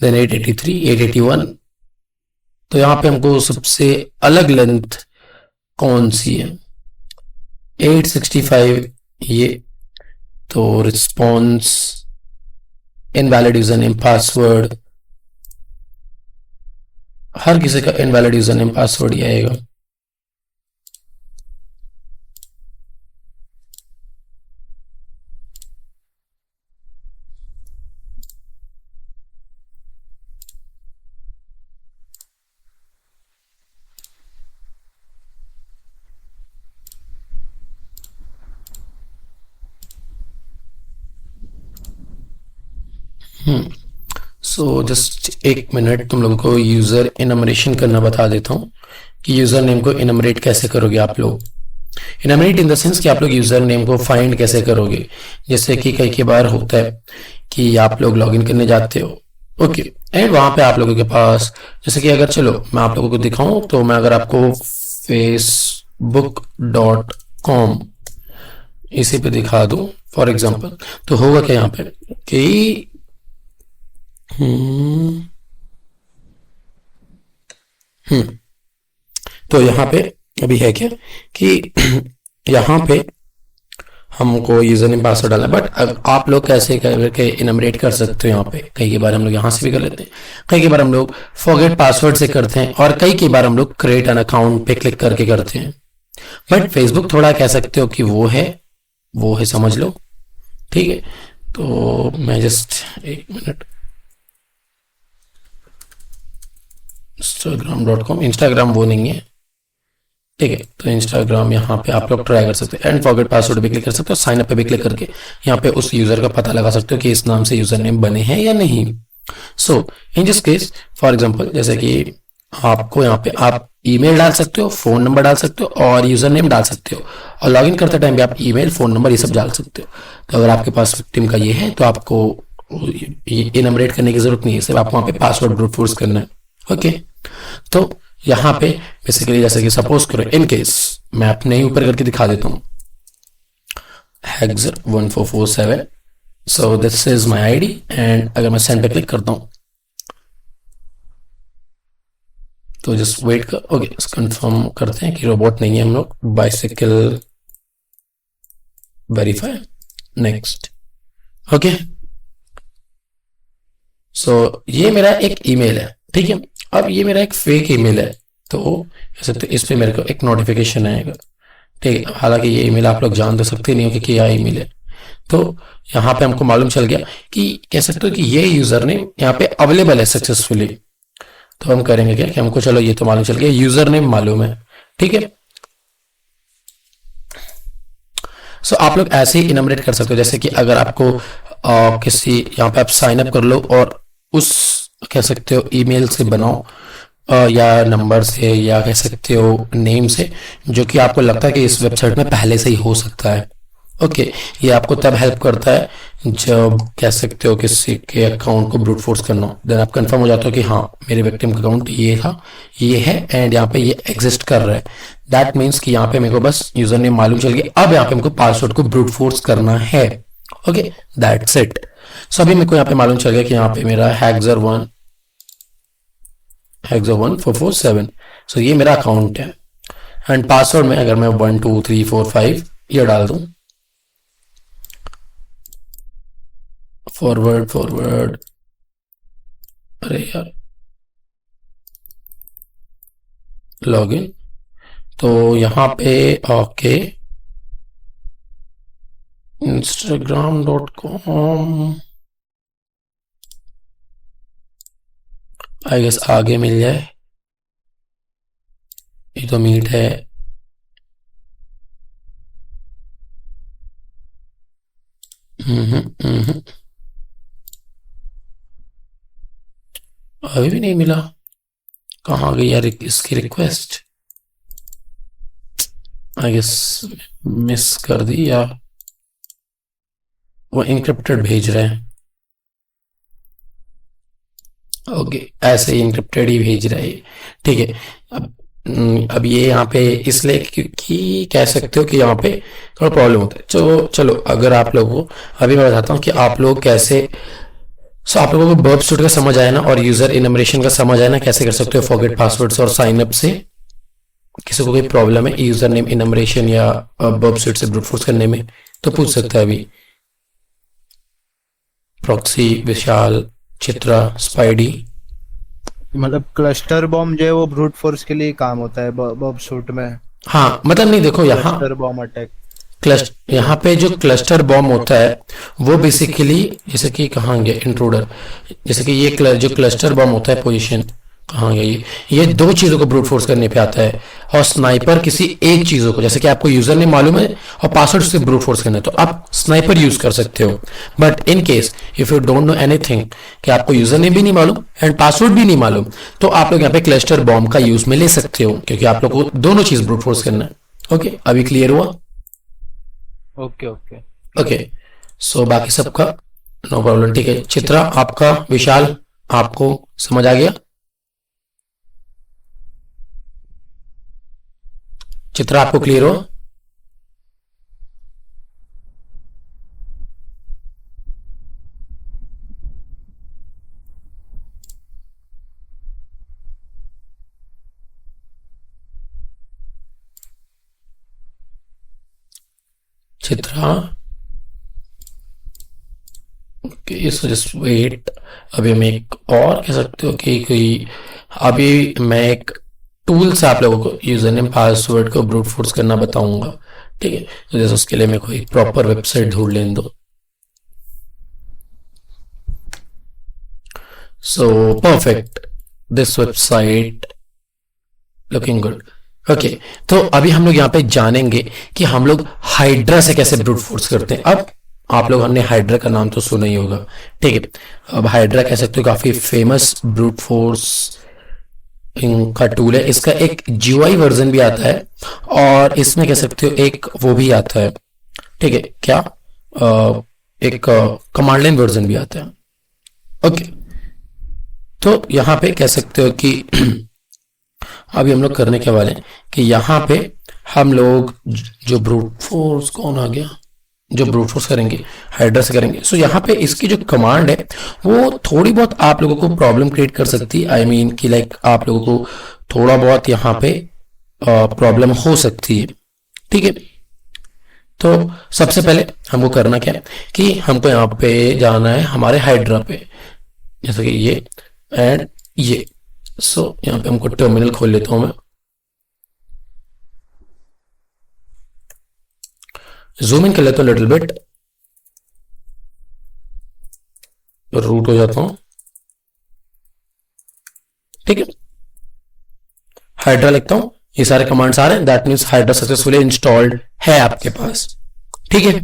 देन 883, 881। तो यहाँ पे हमको सबसे अलग लेंथ कौन सी है? 865 ये। तो response invalid user name password, हर किसी का इनवैलिड यूजर नेम पासवर्ड ही आएगा। सो जस्ट 1 मिनट, तुम लोगों को यूजर इनमरेशन करना बता देता हूँ कि यूजर नेम को इनमरेट कैसे करोगे आप लोग। इनमरेट इन द सेंस कि आप लोग यूजर नेम को फाइंड कैसे करोगे। जैसे कि कई बार होता है कि आप लोग लॉगिन करने जाते हो, ओके, एंड वहां पे आप लोगों के पास, जैसे कि अगर चलो मैं आप लोगों को दिखाऊं, तो मैं अगर आपको facebook.com इसी पे दिखा दूं फॉर एग्जांपल, तो होगा क्या यहाँ पे कि तो यहाँ पे अभी है क्या कि यहाँ पे हमको यूजर नेम पासवर्ड डालना, बट आप लोग कैसे करके इनमरेट कर सकते हो। यहाँ पे कई बार हम लोग यहाँ से भी कर लेते हैं, कई बार हम लोग फॉरगेट पासवर्ड से करते हैं, और कई बार हम लोग क्रिएट एन अकाउंट पे क्लिक करके करते हैं। बट फेसबुक थोड़ा कह सकते हो कि वो है समझ लो, ठीक है। तो मैं जस्ट 1 मिनट, instagram.com, इंस्टाग्राम वो नहीं है, ठीक है। तो इंस्टाग्राम यहाँ पे आप लोग ट्राई कर सकते हैं, एंड फॉरगेट पासवर्ड भी क्लिक कर सकते हो, साइन अप पे भी क्लिक करके यहाँ पे उस यूजर का पता लगा सकते हो कि इस नाम से यूजर नेम बने हैं या नहीं। So in this case for example, जैसे कि आपको यहाँ पे आप ईमेल डाल सकते हो, फोन नंबर डाल सकते हो, और यूजर नेम डाल सकते हो, और लॉगिन करते टाइम भी आप ईमेल, फोन नंबर ये सब डाल सकते हो। तो अगर आपके पास विक्टिम का ये है, तो आपको इनमरेट करने की जरूरत नहीं है, सिर्फ आपको वहाँ पे पासवर्ड ब्रूट फोर्स करना है, ओके। तो यहाँ पे बेसिकली जैसे कि सपोज करो, इन केस मैं अपने ही ऊपर करके दिखा देता हूँ, Hexer1447, so this is my ID, and अगर मैं सेंड पे क्लिक करता हूँ तो जस्ट वेट कर, ओके, कंफर्म करते हैं कि रोबोट नहीं है हम लोग, बाइसिकल वेरीफाई, नेक्स्ट, ओके। सो ये मेरा एक ईमेल है, ठीक है। अब ये मेरा एक फेक ईमेल है, तो ऐसे तो इस पे मेरे को एक नोटिफिकेशन आएगा, ठीक है। हालांकि ये ईमेल आप लोग जान तो सकते नहीं हो कि क्या ईमेल है। तो यहाँ पे हमको मालूम चल गया कि कह सकते हो कि ये यूजर नेम यहाँ पे अवेलेबल है सक्सेसफुली। तो हम करेंगे क्या कि हमको, चलो ये तो मालूम चल गया, यूजर नेम मालूम है, ठीक है। सो आप लोग ऐसे ही इनमरेट कर सकते हो, जैसे कि अगर आपको किसी यहाँ पे आप साइन अप कर लो, और उस कह सकते हो ईमेल से बनाओ, या नंबर से, या कह सकते हो नेम से, जो कि आपको लगता है कि इस वेबसाइट में पहले से ही हो सकता है, ओके। ये आपको तब हेल्प करता है जब कह सकते हो किसी के अकाउंट को ब्रूट फोर्स करना हो, देन आप कंफर्म हो जाते हो कि हाँ मेरे विक्टिम का अकाउंट ये था, ये है, एंड यहाँ पे ये एग्जिस्ट कर रहा है। दैट मीन्स कि यहाँ पे मेरे को बस यूजर नेम मालूम चल गया, अब यहाँ पे हमको पासवर्ड को ब्रूट फोर्स करना है, ओके, दैट्स इट। सो अभी मेरे को यहाँ पे मालूम चल गया कि यहाँ पे मेरा Hexer1447, सो ये मेरा अकाउंट है, एंड पासवर्ड में अगर मैं 1 2 3 4 5 ये डाल दूं, फॉरवर्ड, अरे यार, लॉगिन, तो यहाँ पे ओके, instagram.com आई गेस आगे मिल जाए, ये तो मीट है, अभी भी नहीं मिला, कहाँ गई यार इसकी रिक्वेस्ट, आई गेस मिस कर दी, या वो इनक्रिप्टेड भेज रहे हैं, ओके, ऐसे ही इनक्रिप्टेड ही भेज रहे हैं, ठीक है। अब अब ये यहाँ पे इसलिए क्योंकि कह सकते हो कि यहाँ पे थोड़ा प्रॉब्लम होता है। तो चलो अगर आप लोगों को अभी मैं बताता हूँ कि आप लोग कैसे, सो आप लोगों को बर्ब सूट का समझ आया ना, और यूजर इनमरेशन का समझ आया ना, कैसे कर सकते हो फॉरगेट पासवर्ड्स और साइन अप से। किसी को कोई प्रॉब्लम है यूजर नेम इनमरेशन या बर्ब सूट से ब्रूट फोर्स करने में तो पूछ सकता है अभी। प्रॉक्सी, विशाल, चित्रा, स्पाइडी। मतलब क्लस्टर बॉम्ब जो है वो ब्रूट फोर्स के लिए काम होता है बॉब सूट में। हाँ मतलब नहीं, देखो यहाँ क्लस्टर बॉम्ब अटैक। यहाँ पे जो क्लस्टर बॉम्ब होता है वो बेसिकली, जैसे कि कहाँ गया इंट्रूडर, जैसे कि ये जो क्लस्टर बॉम्ब होता है पोजीशन, कहाँ गया ये दो चीजों को ब्रूट फोर्स करने पे आता है। और स्नाइपर किसी एक चीजों को, जैसे कि आपको यूजर नेम मालूम है और पासवर्ड से ब्रूट फोर्स करना है तो आप स्नाइपर यूज कर सकते हो। But in case if you don't know anything, कि आपको यूजर नेम भी नहीं मालूम एंड पासवर्ड भी नहीं मालूम, तो आप लोग यहाँ पे क्लस्टर बॉम्ब का यूज में ले सकते हो, क्योंकि आप लोग को दोनों चीज ब्रूट फोर्स करना है। ओके, अभी क्लियर हुआ? Okay okay. ओके, सो बाकी सबका नो प्रॉब्लम, ठीक है। चित्रा आपका, विशाल आपको समझ आ गया? चित्रा आपको क्लियर हो? Chitra okay, so just wait. अभी हम एक और कह सकते हो कि कोई, अभी मैं एक टूल से आप लोगों को यूजर नेम पासवर्ड को ब्रूट फोर्स करना बताऊंगा, ठीक है। तो जैसे उसके लिए मेरे को एक प्रॉपर वेबसाइट ढूंढ लेने दो। So perfect, this website looking good. Okay, तो अभी हम लोग यहाँ पे जानेंगे कि हम लोग हाइड्रा से कैसे ब्रूट फोर्स करते हैं। अब आप लोग, हमने हाइड्रा का नाम तो सुना ही होगा, ठीक है। अब हाइड्रा कह सकते हो काफी फेमस ब्रूट फोर्स का टूल है। इसका एक जीयूआई वर्जन भी आता है और इसमें कह सकते हो एक वो भी आता है, ठीक है। क्या एक कमांड लाइन वर्जन भी आता है। ओके, तो यहाँ पे कह सकते हो कि अभी हम लोग करने के वाले हैं कि यहाँ पे हम लोग जो ब्रूट फोर्स, कौन आ गया, जो ब्रूट फोर्स करेंगे हाइड्रा से करेंगे। सो यहाँ पे इसकी जो कमांड है वो थोड़ी बहुत आप लोगों को प्रॉब्लम क्रिएट कर सकती है। आई मीन कि लाइक आप लोगों को थोड़ा बहुत यहाँ पे प्रॉब्लम हो सकती है, ठीक है। तो सबसे पहले हमको करना क्या है कि हमको यहाँ पे जाना है हमारे हाइड्रा पे, जैसे कि ये एंड ये। सो यहाँ पे हमको टर्मिनल खोल लेता हूं मैं, जूम इन कर लेता हूं लिटिल बिट, रूट हो जाता हूं, ठीक है। हाइड्रा लिखता हूं, ये सारे कमांड्स आ रहे हैं, that means hydra successfully installed है आपके पास, ठीक है।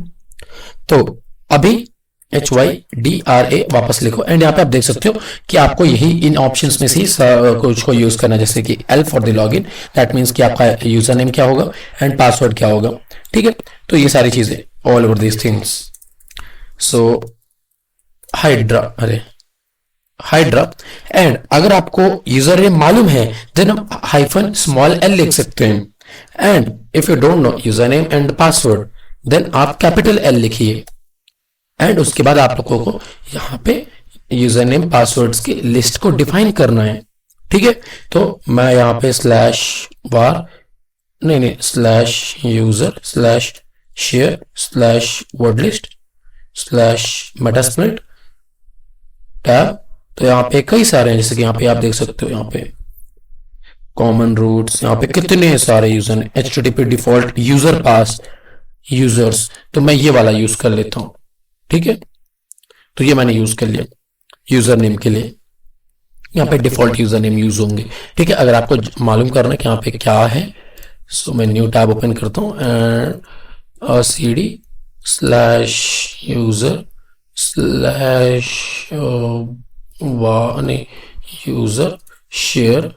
तो अभी HYDRA वापस लिखो एंड यहाँ पे आप देख सकते हो कि आपको यही इन ऑप्शंस में से कुछ को यूज करना है, जैसे कि L for the login, that means कि आपका यूजर नेम क्या होगा एंड पासवर्ड क्या होगा, ठीक है। तो ये सारी चीजें all over these things. So hydra and अगर आपको यूजर नेम मालूम है देन हम -l लिख सकते हैं and if you don't know user name and password then आप L लिखिए एंड उसके बाद आप लोगों को यहाँ पे यूजर नेम पासवर्ड्स की लिस्ट को डिफाइन करना है, ठीक है। तो मैं यहाँ पे /var/user/share/wordlist/metasploit टैब। तो यहाँ पे कई सारे हैं, जैसे कि यहाँ पे आप देख सकते हो, यहाँ पे कॉमन रूट्स, यहाँ पे कितने सारे यूजर हैं, HTTP डिफॉल्ट यूजर पास यूजर्स, तो मैं ये वाला यूज कर लेता हूँ, ठीक है। तो ये मैंने यूज कर लिया यूजर नेम के लिए, यहाँ पे डिफॉल्ट यूजर नेम यूज होंगे, ठीक है। अगर आपको मालूम करना है कि यहाँ पे क्या है, सो मैं न्यू टैब ओपन करता हूँ एंड cd/user/यूजर share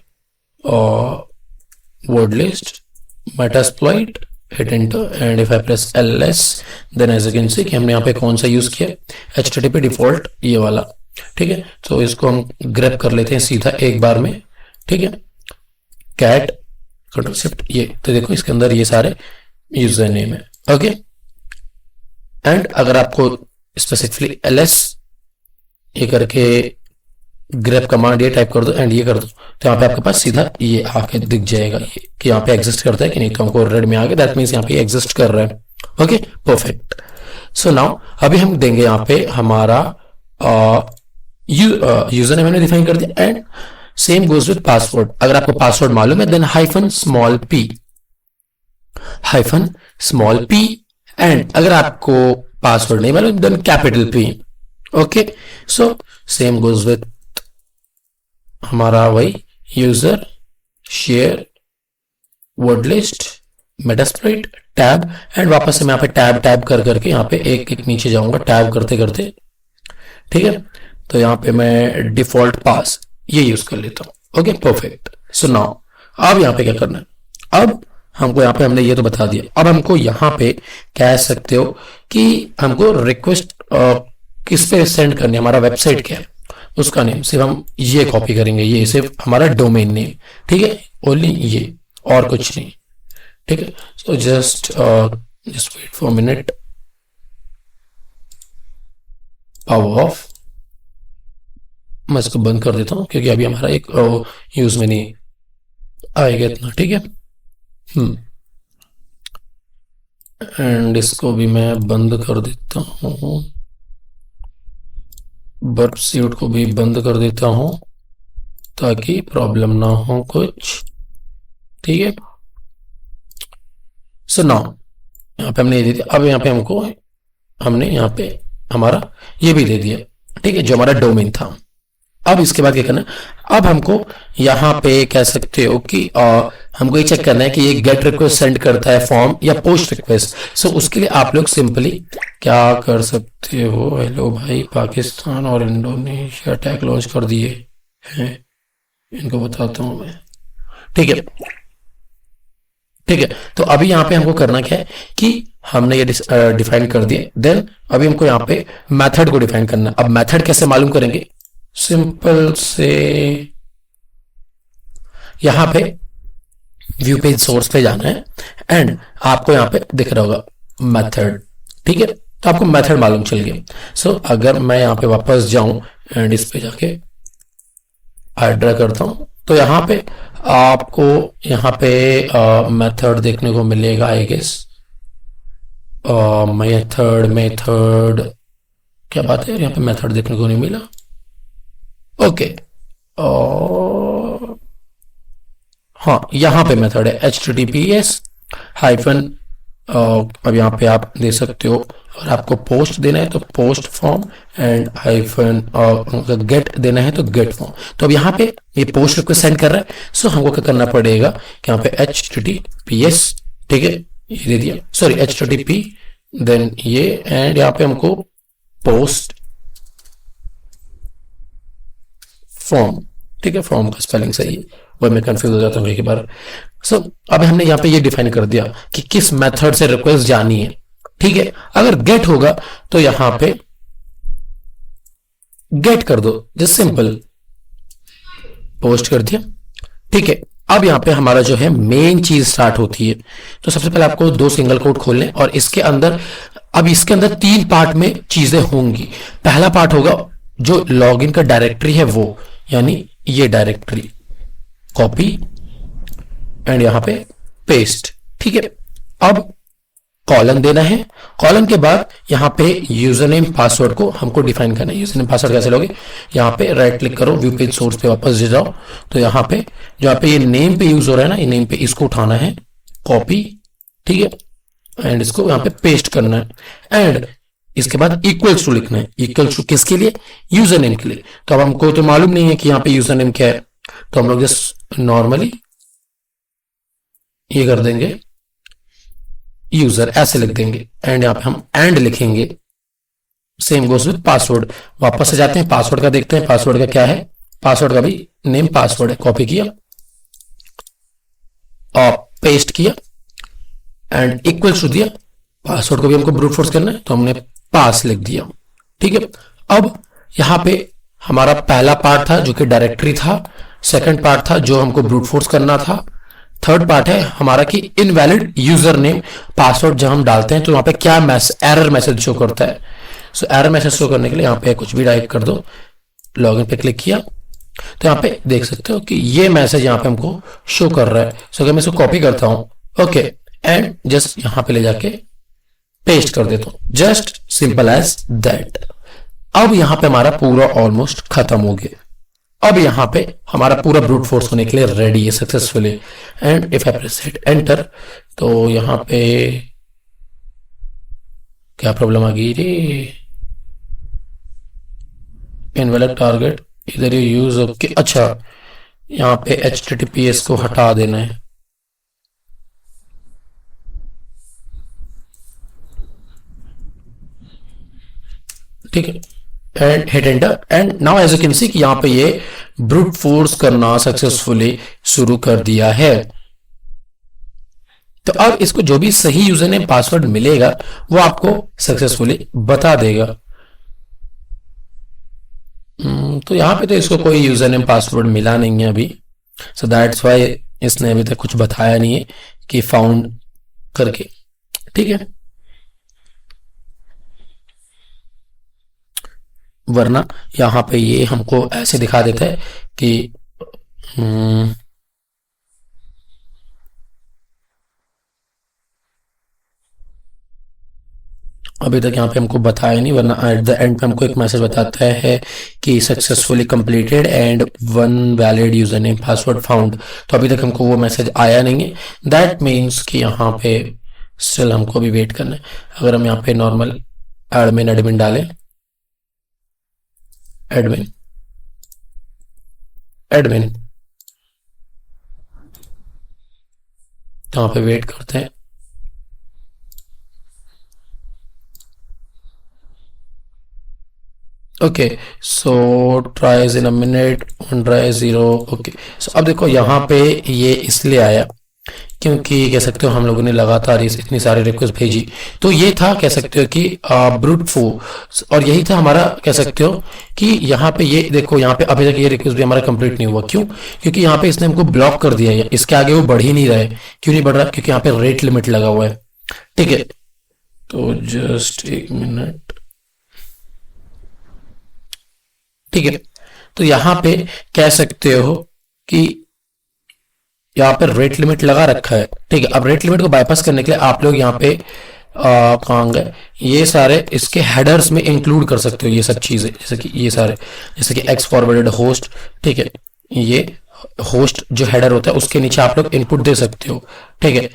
word list metasploit, hit enter and if I press ls then as you can see कि हमने यहाँ पे कौन सा यूज किया, HTTP डिफॉल्ट ये वाला, ठीक है। तो इसको हम ग्रैब कर लेते हैं सीधा एक बार में, ठीक है। कैट कंट्रोल शिफ्ट ये, तो देखो इसके अंदर ये सारे यूजर नेम है। ओके, एंड अगर आपको स्पेसिफिकली ls ये करके ग्रेप कमांड ये टाइप कर दो एंड ये कर दो, तो यहाँ पे आपके पास सीधा ये आके दिख जाएगा ये कि यहाँ पे एग्जिस्ट करता है कि नहीं। तो हमको रेड में आ गया, दैट मीन्स यहाँ पे एग्जिस्ट कर रहा है। Okay, perfect. सो नाउ अभी हम देंगे यहाँ पे हमारा यूजर नेम मैंने डिफाइन कर दिया and same goes with password. अगर आपको पासवर्ड मालूम है then hyphen small p and अगर आपको पासवर्ड नहीं मालूम then capital P। Okay, so same goes with हमारा वही user share word list Metasploit tab and वापस से मैं यहाँ पे टैब कर करके यहाँ पे एक एक नीचे जाऊंगा टैब करते करते। ठीक है, तो यहाँ पे मैं डिफॉल्ट पास ये यूज कर लेता हूँ। Okay, perfect. सो नाउ अब यहाँ पे क्या करना है, अब हमको यहाँ पे हमने ये तो बता दिया, अब हमको यहाँ पे कह सकते हो कि हमको रिक्वेस्ट किस पे सेंड करनी है, हमारा वेबसाइट क्या है उसका नेम सिर्फ हम ये कॉपी करेंगे, ये सिर्फ हमारा डोमेन नेम। ठीक है, ओनली ये और कुछ नहीं। ठीक है, so just wait for minute, power off, मैं इसको बंद कर देता हूं क्योंकि अभी हमारा एक यूज में नहीं आएगा इतना। ठीक है, एंड इसको भी मैं बंद कर देता हूं, बर्प सूट को भी बंद कर देता हूं ताकि प्रॉब्लम ना हो कुछ। ठीक है, सो नाउ यहाँ पे हमने ये दे दिया, अब यहाँ पे हमने यहाँ पे हमारा ये भी दे दिया। ठीक है, जो हमारा डोमेन था। अब इसके बाद क्या करना है, अब हमको यहाँ पे कह सकते हो कि हमको ये चेक करना है कि ये गेट रिक्वेस्ट सेंड करता है फॉर्म या पोस्ट रिक्वेस्ट। सो उसके लिए आप लोग सिंपली क्या कर सकते हो, हेलो भाई, पाकिस्तान और इंडोनेशिया अटैक लॉन्च कर दिए हैं, इनको बताता हूं मैं। ठीक है, ठीक है, तो अभी यहाँ पे हमको करना क्या है कि हमने ये डिफाइन कर दिया, देन अभी हमको यहाँ पे मेथड को डिफाइन करना है। अब मेथड कैसे मालूम करेंगे, सिंपल से यहाँ पे व्यू पेज सोर्स पे जाना है एंड आपको यहाँ पे दिख रहा होगा मेथड। ठीक है, तो आपको मेथड मालूम चल गया। सो अगर मैं यहाँ पे वापस जाऊं एंड इस पे जाके हाइड्रा करता हूं तो यहाँ पे आपको यहाँ पे मेथड देखने को मिलेगा। आई गेस मेथड क्या बात है, यहाँ पे मेथड देखने को नहीं मिला। ओके, हाँ यहाँ पे मेथड है HTTPS हाइफन, अब यहाँ पे आप दे सकते हो, और आपको पोस्ट देना है तो post form and hyphen, get देना है तो गेट फॉर्म। तो अब यहाँ पे ये पोस्ट रिक्वेस्ट सेंड कर रहा है, सो हमको क्या करना पड़ेगा कि यहाँ पे HTTPS, ठीक है ये दे दिया, सॉरी HTTP देन ये, एंड यहाँ पे हमको पोस्ट फॉर्म, ठीक है फॉर्म का स्पेलिंग सही है, वह मैं कंफ्यूज हो जाता हूँ कई बार। सो अब हमने यहाँ पे ये डिफाइन कर दिया कि किस मेथड से रिक्वेस्ट जानी है। ठीक है, अगर गेट होगा तो यहां पे गेट कर दो, जस्ट सिंपल पोस्ट कर दिया। ठीक है, अब यहां पे हमारा जो है मेन चीज स्टार्ट होती है। तो सबसे पहले आपको 2 सिंगल कोट खोलने, और इसके अंदर अब इसके अंदर 3 पार्ट में चीजें होंगी। पहला पार्ट होगा जो लॉगिन का डायरेक्टरी है वो, यानी ये डायरेक्टरी कॉपी एंड यहां पे पेस्ट। ठीक है, अब कॉलन देना है, कॉलन के बाद यहां पे यूजर नेम पासवर्ड को हमको डिफाइन करना है। यूजर नेम पासवर्ड कैसे लोगे, यहां पे राइट क्लिक करो, व्यू पेज सोर्स पे वापस जाओ, तो यहां पे जहां पे ये नेम पे यूज हो रहा है ना, ये नेम पे इसको उठाना है कॉपी, ठीक है, एंड इसको यहां पे पेस्ट करना है, एंड इसके बाद इक्वल्स टू लिखना है। इक्वल्स टू किसके लिए, यूजर नेम के लिए। तो अब हमको तो मालूम नहीं है कि यहाँ पे यूजर नेम क्या है, तो हम लोग जस्ट नॉर्मली ये कर देंगे यूजर, ऐसे लिख देंगे, एंड यहां पे हम एंड लिखेंगे। सेम गोस विद पासवर्ड, वापस से जाते हैं पासवर्ड का, देखते हैं पासवर्ड का क्या है। पासवर्ड का भी नेम पासवर्ड है, कॉपी किया और पेस्ट किया एंड इक्वल्स टू दिया। पासवर्ड को भी हमको ब्रूट फोर्स करना है तो हमने पास लिख दिया। ठीक है, अब यहां पे हमारा पहला पार्ट था जो कि डायरेक्टरी था, सेकंड पार्ट था जो हमको ब्रूट फोर्स करना था, थर्ड पार्ट है हमारा कि इनवैलिड यूजर नेम पासवर्ड जब हम डालते हैं तो वहां पे क्या एरर मैसेज शो करता है। सो एरर मैसेज शो करने के लिए यहाँ पे कुछ भी टाइप कर दो, लॉगिन पे क्लिक किया तो यहाँ पे देख सकते हो कि ये मैसेज यहाँ पे हमको शो कर रहा है। सो अगर मैं इसको कॉपी करता हूं, ओके, एंड जस्ट यहाँ पे ले जाके पेस्ट कर देता हूं, जस्ट सिंपल एज दैट। अब यहाँ पे हमारा पूरा ऑलमोस्ट खत्म हो गया। अब यहाँ पे हमारा पूरा ब्रूट फोर्स होने के लिए रेडी है successfully. And if I press hit enter तो यहाँ पे क्या प्रॉब्लम आ गई रे, इनवैलिड टारगेट, इधर ये यूज ओके, अच्छा यहाँ पे HTTPS को हटा देना है। ठीक है, and hit enter and now as you can see कि यहाँ पे ये ब्रूट फोर्स करना सक्सेसफुली शुरू कर दिया है। तो अब इसको जो भी सही यूजर नेम पासवर्ड मिलेगा वो आपको सक्सेसफुली बता देगा। तो यहाँ पे तो इसको कोई यूजर नेम पासवर्ड मिला नहीं है अभी, सो दैट्स वाई इसने अभी तक कुछ बताया नहीं है कि फाउंड करके। ठीक है, वरना यहाँ पे ये हमको ऐसे दिखा देता है कि अभी तक यहाँ पे हमको बताया नहीं, वरना एट द एंड पे हमको एक मैसेज बताता है कि successfully completed and one valid user name password found. तो अभी तक हमको वो मैसेज आया नहीं है, दैट मीन्स कि यहाँ पे स्टिल हमको भी वेट करना है। अगर हम यहाँ पे नॉर्मल एडमिन एडमिन डालें, एडमिन एडमिन, तो यहाँ पे वेट करते हैं। Okay, so tries in a minute, one try 0। Okay, so अब देखो यहाँ पे ये इसलिए आया क्योंकि कह सकते हो हम लोगों ने लगातार इतनी सारी रिक्वेस्ट भेजी, तो ये था कह सकते हो कि ब्रूट फोर्स, और यही था हमारा कह सकते हो कि यहाँ पे ये देखो, यहाँ पे अभी तक ये रिक्वेस्ट भी हमारा कंप्लीट नहीं हुआ। क्यों? क्योंकि यहाँ पे इसने हमको ब्लॉक कर दिया है, इसके आगे वो बढ़ ही नहीं रहा है। क्यों नहीं बढ़ रहा? क्योंकि यहाँ पे रेट लिमिट लगा हुआ है। ठीक है, तो जस्ट एक मिनट। ठीक है, तो यहाँ पे कह सकते हो कि यहाँ पे रेट लिमिट लगा रखा है। ठीक है, अब रेट लिमिट को बाईपास करने के लिए आप लोग यहाँ पे कहाँ गए, ये सारे इसके हेडर्स में इंक्लूड कर सकते हो ये सब चीजें, जैसे कि ये सारे, जैसे कि एक्स फॉरवर्डेड होस्ट। ठीक है, ये होस्ट जो हेडर होता है उसके नीचे आप लोग इनपुट दे सकते हो। ठीक है,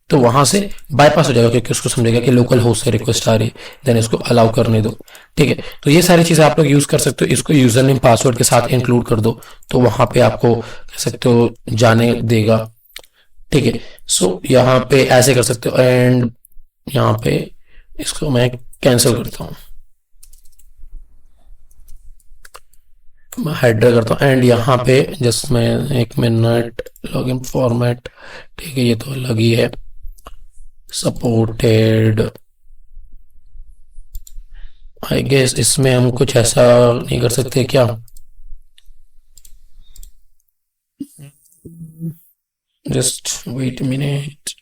तो वहां से बाईपास हो जाएगा क्योंकि उसको समझेगा कि लोकल होस्ट से रिक्वेस्ट आ रही है, देन इसको अलाउ करने दो। ठीक है, तो ये सारी चीजें आप लोग यूज कर सकते हो। इसको यूजर नेम पासवर्ड के साथ इंक्लूड कर दो तो वहां पे आपको कह सकते हो जाने देगा। ठीक है, सो यहाँ पे ऐसे कर सकते हो, एंड यहाँ पे इसको मैं कैंसिल करता हूँ, मैं हेडर करता हूँ, एंड यहाँ पे जस्ट मैं एक मिनट, लॉगिन फॉर्मेट। ठीक है, ये तो अलग ही है, सपोर्टेड। आई गेस इसमें हम कुछ ऐसा नहीं कर सकते क्या? जस्ट वेट मिनट,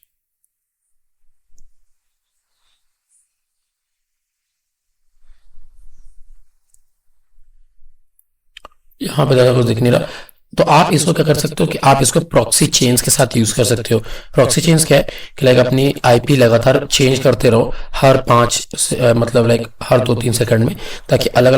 यहाँ पे ज्यादा कुछ दिख नहीं रहा। तो आप इसको क्या कर सकते हो कि आप इसको प्रॉक्सी चेंज के साथ यूज कर सकते हो। प्रॉक्सी चेंज क्या है कि लाइक अपनी आईपी लगातार चेंज करते रहो हर मतलब लाइक हर 2-3 सेकंड में, ताकि अलग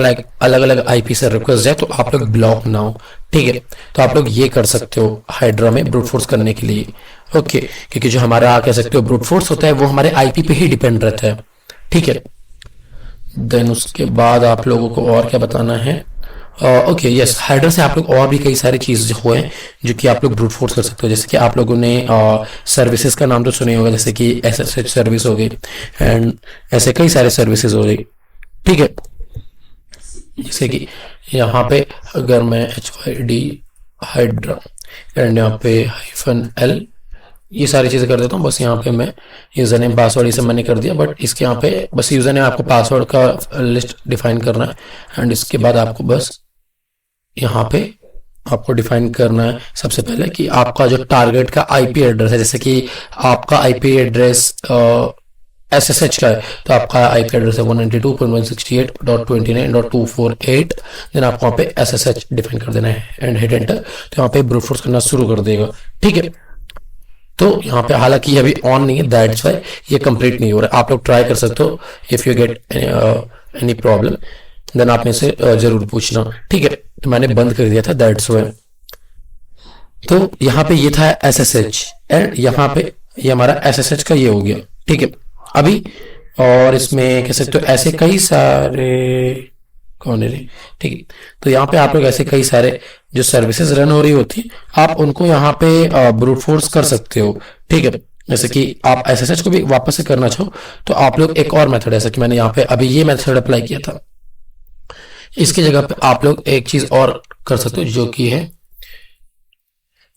अलग आईपी से रिक्वेस्ट जाए तो आप लोग ब्लॉक ना हो। ठीक है, तो आप लोग ये कर सकते हो हाइड्रा में ब्रूट फोर्स करने के लिए। ओके, क्योंकि जो हमारा कह सकते हो ब्रूट फोर्स होता है वो हमारे आईपी पे ही डिपेंड रहता है। ठीक है, देन उसके बाद आप लोगों को और क्या बताना है? ओके यस, हाइड्रा से आप लोग और भी कई सारी चीज हुए हैं जो कि आप लोग ब्रूट फोर्स कर सकते हो। जैसे कि आप लोगों ने सर्विसेज का नाम तो सुने होगा, जैसे कि SSH सर्विस हो गई, एंड ऐसे कई सारे सर्विसेज हो गई। ठीक है, जैसे कि यहाँ पे अगर मैं HYD हाइड्रा एंड यहाँ पे -L ये सारी चीजें कर देता हूँ। बस यहाँ पे मैं यूजर नेम पासवर्ड इसे मैंने कर दिया, बट इसके यहाँ पे बस यूजर नेम आपको पासवर्ड का लिस्ट डिफाइन करना है, एंड इसके बाद आपको बस यहाँ पे आपको डिफाइन करना है सबसे पहले कि आपका जो टारगेट का आईपी एड्रेस है, जैसे कि आपका आईपी एड्रेस एसएसएच का है, तो आपका आईपी एड्रेस है 192.168.29.248। देन आपको वहाँ पे एसएसएच डिफाइन कर देना है एंड हिट एंटर, तो यहाँ पे ब्रूट फोर्स करना शुरू कर देगा। ठीक है, तो यहाँ पे हालांकि ये अभी ऑन नहीं है, दैट्स वाई ये कंप्लीट नहीं हो रहा है। आप लोग ट्राई कर सकते हो, if you get any problem then आप में से जरूर पूछना। ठीक है, तो मैंने बंद कर दिया था, दैट्स वाई। तो यहाँ पे ये था एसएसएच एंड यहाँ पे ये हमारा एसएसएच का ये हो गया। ठीक है, अभी और इसमें कह सकते हो ऐसे कई सारे कौन है रे। ठीक है, तो यहाँ पे आप लोग ऐसे कई सारे जो सर्विसेज रन हो रही होती है, आप उनको यहाँ पे ब्रूट फोर्स कर सकते हो। ठीक है, जैसे कि आप एसएसएच को भी वापस से करना चाहो तो आप लोग एक और मेथड, जैसे कि मैंने यहाँ पे अभी ये मेथड अप्लाई किया था, इसकी जगह पे आप लोग एक चीज और कर सकते हो जो कि है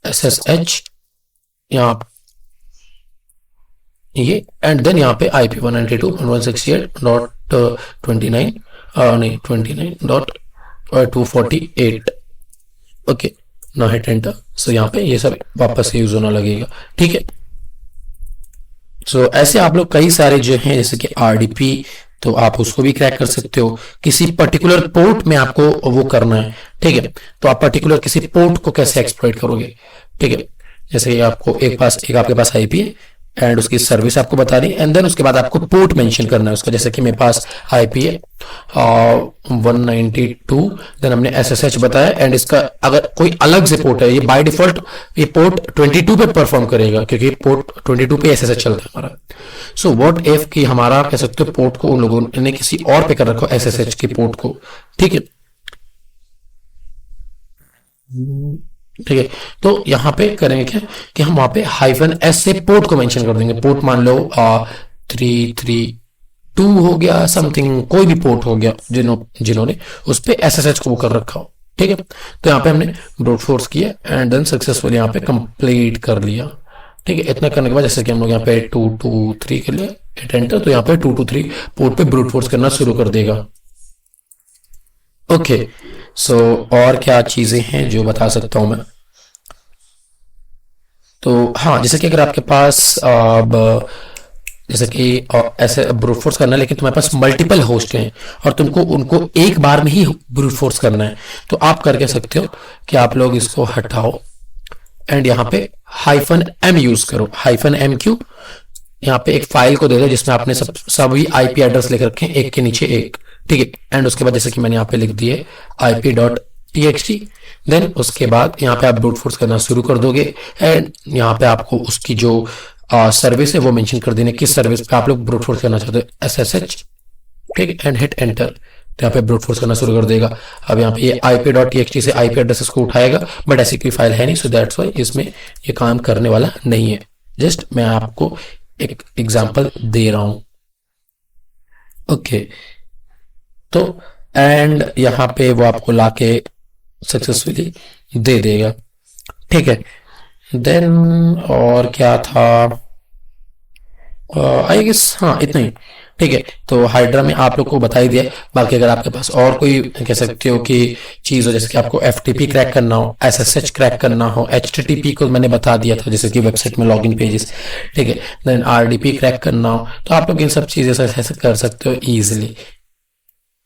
SSH यहाँ ये एंड देन यहाँ पे IP 192.168.29 नहीं 29.248। ओके, ना हिट एंटर। सो यहाँ पे ये सब वापस से यूज होना लगेगा। ठीक है, सो ऐसे आप लोग कई सारे जो हैं, जैसे कि RDP, तो आप उसको भी क्रैक कर सकते हो। किसी पर्टिकुलर पोर्ट में आपको वो करना है। ठीक है, तो आप पर्टिकुलर किसी पोर्ट को कैसे एक्सप्लॉइट करोगे। ठीक है, जैसे आपको एक आपके पास आईपी है एंड उसकी सर्विस आपको बता रही है एंड देन उसके बाद आपको पोर्ट मेंशन करना है उसका। जैसे कि मेरे पास आईपी है 192, देन हमने एसएसएच बताया एंड इसका अगर कोई अलग से पोर्ट है, ये बाय डिफॉल्ट ये पोर्ट 22 पे परफॉर्म करेगा क्योंकि पोर्ट 22 पे एसएसएच चलता है हमारा। सो व्हाट इफ कि हमारा कह सकते हो पोर्ट को उन लोगों ने किसी और पे कर रखा हो, एसएसएच के पोर्ट को। ठीक है, ठीक है, तो यहां पे करेंगे क्या कि हम वहां पे -S से पोर्ट को मेंशन कर देंगे। पोर्ट मान लो 332 हो गया, समथिंग कोई भी पोर्ट हो गया जिन्होंने उस पे एसएसएच को कर रखा हो। ठीक है, तो यहाँ पे हमने ब्रूट फोर्स किया एंड देन सक्सेसफुल यहाँ पे कंप्लीट कर लिया। ठीक है, इतना करने के बाद जैसे कि हम लोग यहाँ पे 223 के लिए हिट एंटर, तो यहाँ पे 223 पोर्ट पे ब्रूट फोर्स करना शुरू कर देगा। ओके, सो और क्या चीजें हैं जो बता सकता हूं मैं। तो हाँ, जैसे कि अगर आपके पास अब जैसे कि ऐसे ब्रूट फोर्स करना है लेकिन तुम्हारे पास मल्टीपल होस्ट हैं और तुमको उनको एक बार में ही ब्रूट फोर्स करना है, तो आप कर सकते हो कि आप लोग इसको हटाओ एंड यहाँ पे -M यूज करो। -M क्यों, यहाँ पे एक फाइल को दे दो जिसमें आपने सभी आईपी एड्रेस लिख रखे हैं एक के नीचे एक। ठीक है, एंड उसके बाद जैसे कि मैंने यहाँ पे लिख दिए IP.txt, देन उसके बाद यहाँ पे आप ब्रूट फोर्स करना शुरू कर दोगे एंड यहाँ पे आपको उसकी जो सर्विस है वो मेंशन कर देने किस सर्विस पे आप लोग ब्रूट फोर्स करना चाहते हो, SSH। ठीक है, एंड हिट एंटर, तो यहाँ पे ब्रूट फोर्स करना शुरू कर देगा। अब यहाँ पे ये IP.txt से IP एड्रेसेस को उठाएगा, बट ऐसी कोई फाइल है नहीं, सो दैट्स वाई इसमें ये काम करने वाला नहीं है। जस्ट मैं आपको एक एग्जांपल दे रहा हूं। ओके, तो एंड यहाँ पे वो आपको लाके सक्सेसफुली दे देगा। ठीक है, देन और क्या था, आई गेस हाँ इतना ही। ठीक है, तो हाइड्रा में आप लोग को बता ही दिया। बाकी अगर आपके पास और कोई कह सकते हो कि चीज हो, जैसे कि आपको FTP क्रैक करना हो, SSH क्रैक करना हो, HTTP को मैंने बता दिया था जैसे कि वेबसाइट में लॉगिन पेजेस। ठीक है, देन RDP क्रैक करना हो, तो आप लोग इन सब चीजें ऐसे कर सकते हो इजिली।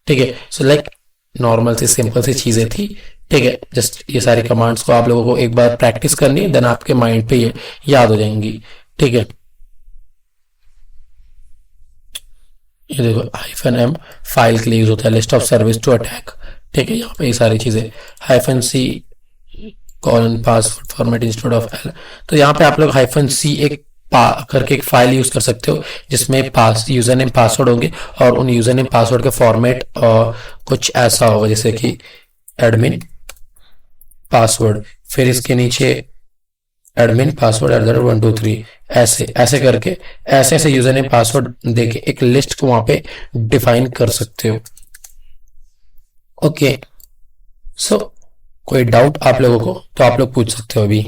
ठीक है, सो लाइक नॉर्मल सी सिंपल सी चीजें थी। ठीक है, जस्ट ये सारी कमांड्स को आप लोगों को एक बार प्रैक्टिस करनी है, देन आपके माइंड पे ये याद हो जाएंगी। ठीक है, ये देखो -M फाइल के लिए यूज होता है, list of service to attack. ठीक है, यहाँ पे ये सारी चीजें -C password format instead of L, तो यहाँ पे आप लोग -C एक करके एक फाइल यूज कर सकते हो जिसमें यूजर नेम पासवर्ड होंगे और उन यूजर नेम पासवर्ड का फॉर्मेट कुछ ऐसा होगा जैसे कि एडमिन पासवर्ड, फिर इसके नीचे एडमिन पासवर्ड @123, ऐसे ऐसे करके ऐसे यूजर नेम पासवर्ड देके एक लिस्ट को वहां पे डिफाइन कर सकते हो। ओके, सो कोई डाउट आप लोगों को तो आप लोग पूछ सकते हो अभी।